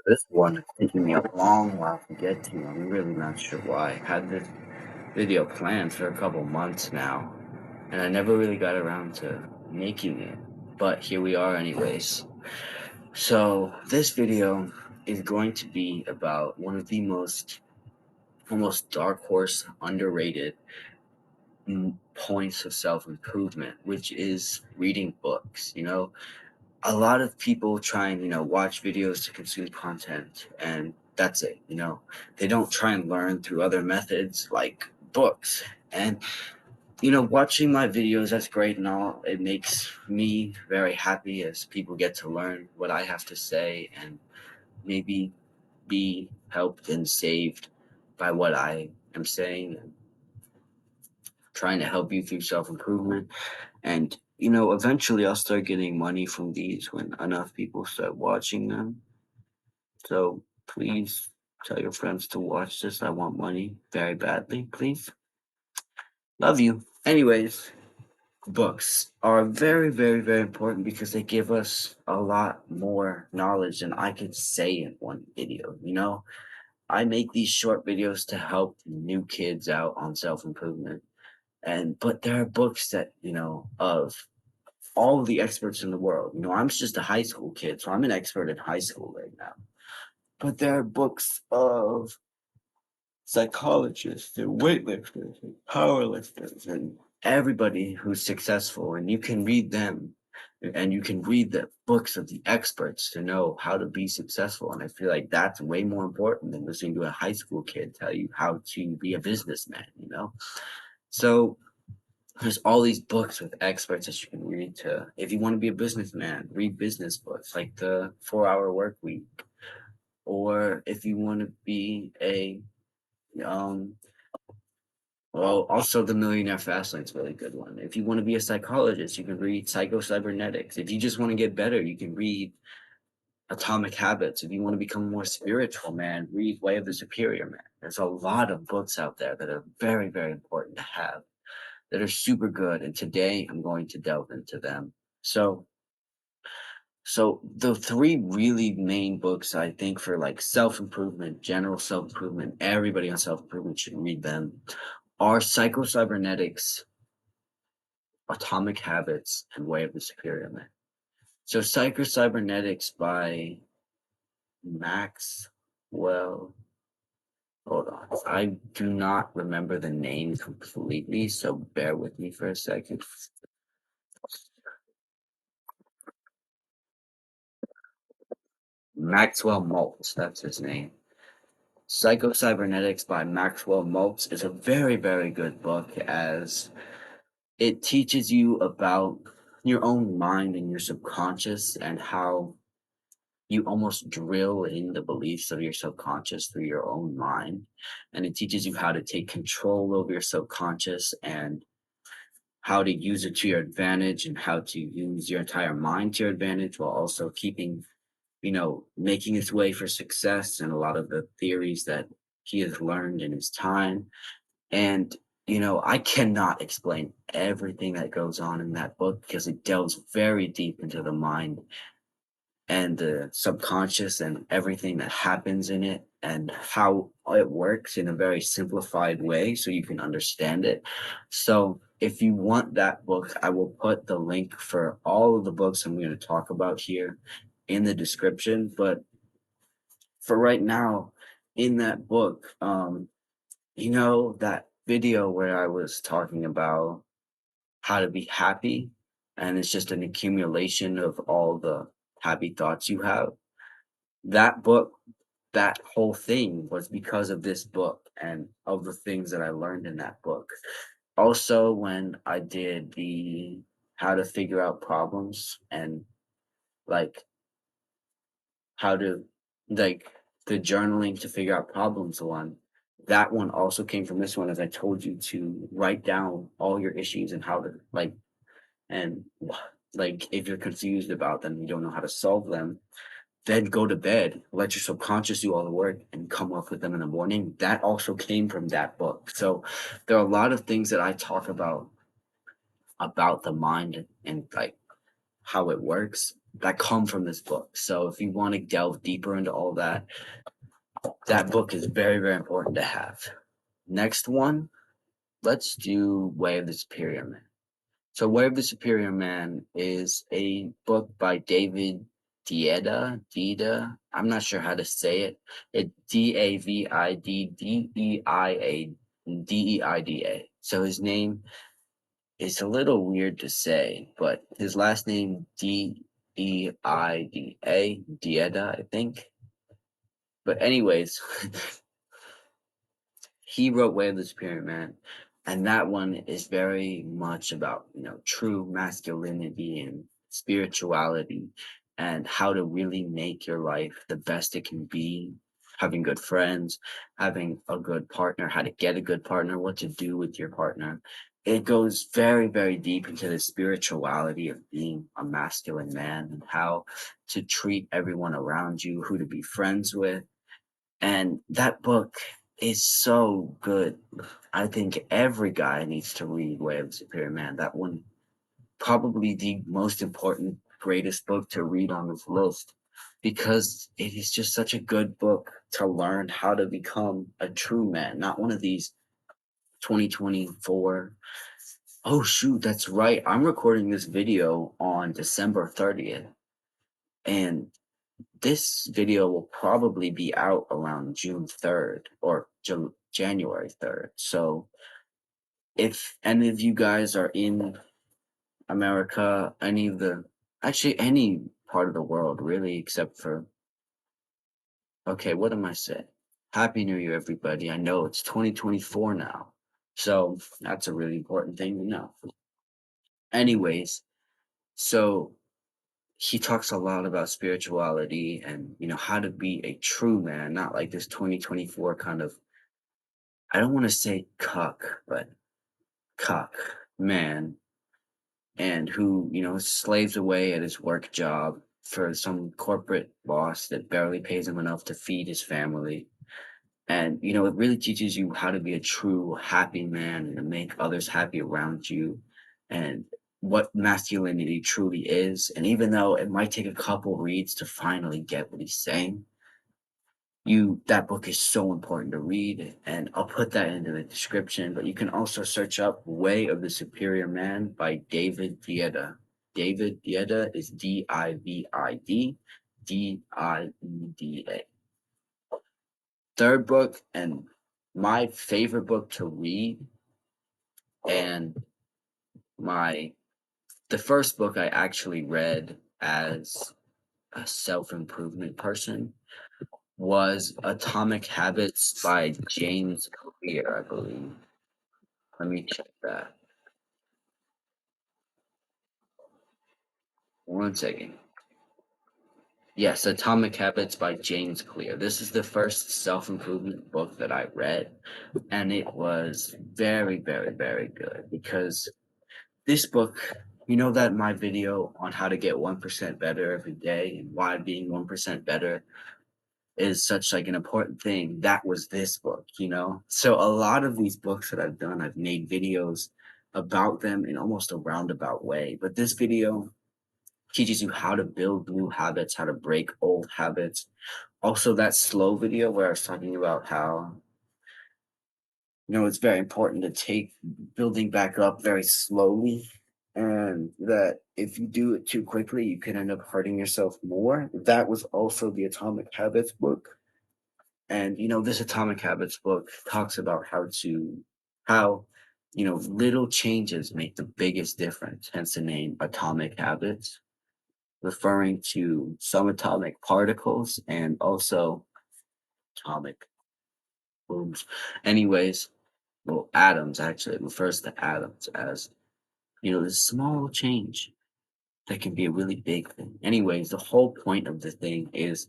This one is taking me a long while to get to. I'm really not sure why. I had this video planned for a couple months now, and I never really got around to making it. But here we are anyways. So this video is going to be about one of the most almost dark horse underrated points of self-improvement, which is reading books. A lot of people try and watch videos to consume content, and that's it. They don't try and learn through other methods like books. And watching my videos, that's great and all. It makes me very happy as people get to learn what I have to say and maybe be helped and saved by what I am saying and trying to help you through self-improvement. And eventually I'll start getting money from these when enough people start watching them. So please tell your friends to watch this. I want money very badly, please. Love you. Anyways, books are very, very, very important because they give us a lot more knowledge than I could say in one video. I make these short videos to help new kids out on self-improvement. But there are books that, of all of the experts in the world. I'm just a high school kid, so I'm an expert in high school right now. But there are books of psychologists and weightlifters and powerlifters and everybody who's successful, and you can read them and you can read the books of the experts to know how to be successful. And I feel like that's way more important than listening to a high school kid tell you how to be a businessman. So there's all these books with experts that you can read to. If you want to be a businessman, read business books like the 4 Hour Work Week. Or if you want to be um, well, also the Millionaire Fastlane's a really good one. If you want to be a psychologist, you can read Psycho-Cybernetics. If you just want to get better, you can read Atomic Habits. If you want to become more spiritual, man, read Way of the Superior Man. There's a lot of books out there that are very, very important to have, that are super good. And today I'm going to delve into them. So the three really main books I think for like self-improvement, general self-improvement, everybody on self-improvement should read them, are Psycho-Cybernetics, Atomic Habits, and Way of the Superior Man. So Psycho-Cybernetics by Maxwell. Hold on. I do not remember the name completely, so bear with me for a second. Maxwell Maltz, that's his name. Psycho-Cybernetics by Maxwell Maltz is a very, very good book as it teaches you about your own mind and your subconscious and how you almost drill in the beliefs of your subconscious through your own mind. And it teaches you how to take control over your subconscious and how to use it to your advantage and how to use your entire mind to your advantage while also keeping, making its way for success and a lot of the theories that he has learned in his time. And, I cannot explain everything that goes on in that book because it delves very deep into the mind and the subconscious and everything that happens in it and how it works in a very simplified way so you can understand it. So if you want that book, I will put the link for all of the books I'm going to talk about here in the description. But for right now, in that book, that video where I was talking about how to be happy, and it's just an accumulation of all the happy thoughts you have. That book, that whole thing was because of this book and of the things that I learned in that book. Also, when I did the how to figure out problems and like how to like the journaling to figure out problems one, that one also came from this one as I told you to write down all your issues and how to and like if you're confused about them, you don't know how to solve them, then go to bed, let your subconscious do all the work and come up with them in the morning. That also came from that book. So there are a lot of things that I talk about the mind and like how it works that come from this book. So if you want to delve deeper into all that, that book is very, very important to have. Next one, let's do Way of the Superior Man. So Way of the Superior Man is a book by David Dieda. I'm not sure how to say it. It Daviddea. So his name is a little weird to say, but his last name Dieda, I think. But anyways, he wrote Way of the Superior Man, and that one is very much about true masculinity and spirituality, and how to really make your life the best it can be. Having good friends, having a good partner, how to get a good partner, what to do with your partner. It goes very, very deep into the spirituality of being a masculine man and how to treat everyone around you, who to be friends with, and that book is so good. I think every guy needs to read Way of the Superior Man. That one, probably the most important, greatest book to read on this list, because it is just such a good book to learn how to become a true man, not one of these 2024. Oh, shoot, that's right. I'm recording this video on December 30th, and this video will probably be out around June 3rd or January 3rd. So if any of you guys are in America, actually any part of the world really, except for, okay, what am I saying? Happy New Year, everybody. I know it's 2024 now. So that's a really important thing to know. Anyways, so he talks a lot about spirituality and how to be a true man, not like this 2024 kind of, I don't want to say cuck, but cuck man, and who slaves away at his work job for some corporate boss that barely pays him enough to feed his family. And it really teaches you how to be a true happy man and to make others happy around you, and what masculinity truly is. And even though it might take a couple reads to finally get what he's saying, that book is so important to read, and I'll put that into the description. But you can also search up Way of the Superior Man by David Dieda. David Dieda is Dividdieda. Third book, and my favorite book to read, and my the first book I actually read as a self-improvement person, was Atomic Habits by James Clear, I believe. Let me check that. One second. Yes, Atomic Habits by James Clear. This is the first self-improvement book that I read, and it was very, very, very good, because this book, that my video on how to get 1% better every day and why being 1% better is such like an important thing, that was this book. So a lot of these books that I've done, I've made videos about them in almost a roundabout way, but this video teaches you how to build new habits, how to break old habits. Also, that slow video where I was talking about how it's very important to take building back up very slowly, and that if you do it too quickly you can end up hurting yourself more. That was also the Atomic Habits book. And this Atomic Habits book talks about how little changes make the biggest difference, hence the name Atomic Habits, referring to subatomic particles and also atomic booms. Anyways, well, atoms, actually, it refers to atoms as this small change that can be a really big thing. Anyways, the whole point of the thing is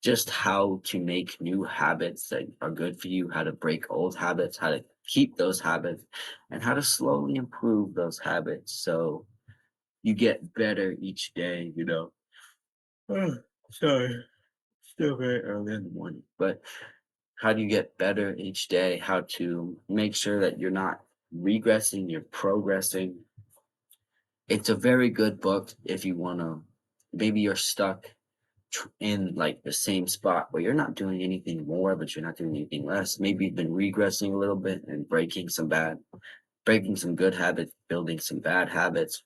just how to make new habits that are good for you, how to break old habits, how to keep those habits, and how to slowly improve those habits so you get better each day. Oh, sorry, still very early in the morning. But how do you get better each day? How to make sure that you're not regressing, you're progressing. It's a very good book if you want to maybe you're stuck in like the same spot where you're not doing anything more, but you're not doing anything less. Maybe you've been regressing a little bit and breaking some good habits, building some bad habits,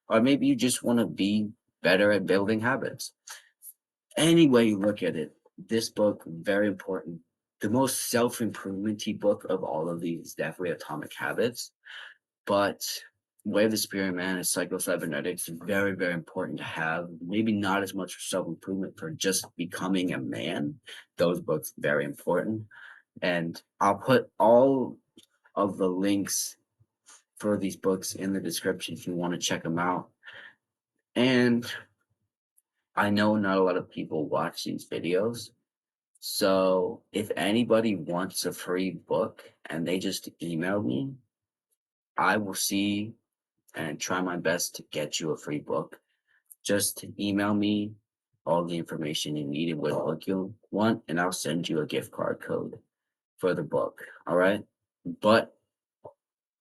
or maybe you just want to be better at building habits. Any way you look at it, this book, very important. The most self-improvementy book of all of these is definitely Atomic Habits, but Way of the Spirit Man and Psycho-Cybernetics is very, very important to have. Maybe not as much for self-improvement, for just becoming a man. Those books very important. And I'll put all of the links for these books in the description if you want to check them out. And I know not a lot of people watch these videos. So if anybody wants a free book and they just email me, I will see and try my best to get you a free book. Just email me all the information you need and what book you want, and I'll send you a gift card code for the book. All right. But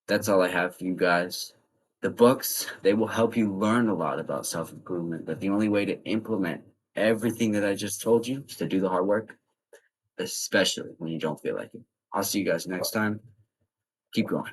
that's all I have for you guys. The books, they will help you learn a lot about self improvement, but the only way to implement everything that I just told you is to do the hard work, especially when you don't feel like it. I'll see you guys next time. Keep going.